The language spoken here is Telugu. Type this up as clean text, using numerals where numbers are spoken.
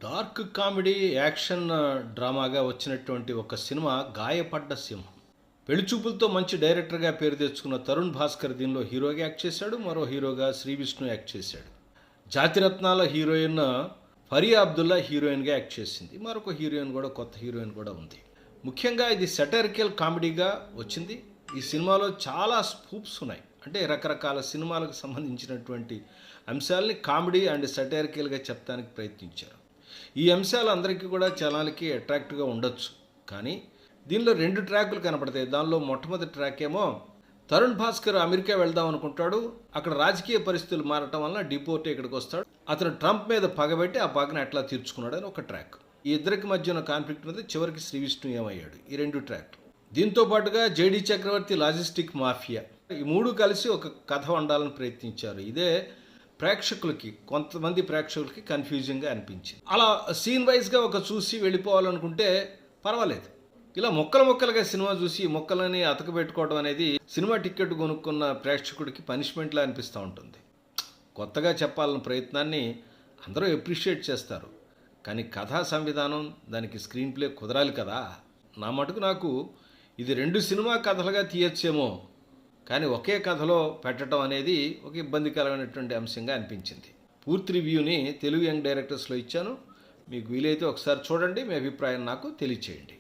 డార్క్ కామెడీ యాక్షన్ డ్రామాగా వచ్చినటువంటి ఒక సినిమా గాయపడ్డ సింహం. పెళ్లిచూపులతో మంచి డైరెక్టర్గా పేరు తెచ్చుకున్న తరుణ్ భాస్కర్ దీనిలో హీరోగా యాక్ట్ చేశాడు. మరో హీరోగా శ్రీ విష్ణు యాక్ట్ చేశాడు. జాతిరత్నాల హీరోయిన్ ఫరియా అబ్దుల్లా హీరోయిన్గా యాక్ట్ చేసింది. మరొక హీరోయిన్ కూడా, కొత్త హీరోయిన్ కూడా ఉంది. ముఖ్యంగా ఇది సెటరికల్ కామెడీగా వచ్చింది. ఈ సినిమాలో చాలా స్పూప్స్ ఉన్నాయి. అంటే రకరకాల సినిమాలకు సంబంధించినటువంటి అంశాలని కామెడీ అండ్ సెటరికల్గా చెప్పడానికి ప్రయత్నించారు. ఈ అంశాలు అందరికీ కూడా జనాలకి అట్రాక్టివ్గా ఉండొచ్చు. కానీ దీనిలో 2 ట్రాకులు కనపడతాయి. దానిలో మొట్టమొదటి ట్రాక్ ఏమో తరుణ్ భాస్కర్ అమెరికా వెళ్దాం అనుకుంటాడు. అక్కడ రాజకీయ పరిస్థితులు మారటం వలన డిపోర్ట్ ఇక్కడికి వస్తాడు. అతను ట్రంప్ మీద పగబెట్టి ఆ పగను ఎట్లా తీర్చుకున్నాడు అని ఒక ట్రాక్. ఈ ఇద్దరికి మధ్య ఉన్న కాన్ఫ్లిక్ట్ మీద చివరికి శ్రీ విష్ణు ఏమయ్యాడు. ఈ 2 ట్రాక్లు. దీంతో పాటుగా జేడి చక్రవర్తి లాజిస్టిక్ మాఫియా, ఈ 3 కలిసి ఒక కథ వండాలని ప్రయత్నించారు. ఇదే ప్రేక్షకులకి, కొంతమంది ప్రేక్షకులకి కన్ఫ్యూజింగ్గా అనిపించింది. అలా సీన్ వైజ్గా ఒక చూసి వెళ్ళిపోవాలనుకుంటే పర్వాలేదు. ఇలా ముక్కలుగా సినిమా చూసి ముక్కలని అతకబెట్టుకోవడం అనేది సినిమా టికెట్ కొనుక్కున్న ప్రేక్షకుడికి పనిష్మెంట్లా అనిపిస్తూ ఉంటుంది. కొత్తగా చెప్పాలన్న ప్రయత్నాన్ని అందరూ అప్రిషియేట్ చేస్తారు. కానీ కథా సంవిధానం, దానికి స్క్రీన్ ప్లే కుదరాలి కదా. నా మటుకు నాకు ఇది 2 సినిమా కథలుగా తీయచ్చేమో, కానీ ఒకే కథలో పెట్టడం అనేది ఒక ఇబ్బందికరమైనటువంటి అంశంగా అనిపించింది. పూర్తి రివ్యూని తెలుగు యంగ్ డైరెక్టర్స్లో ఇచ్చాను. మీకు వీలైతే ఒకసారి చూడండి, మీ అభిప్రాయం నాకు తెలియచేయండి.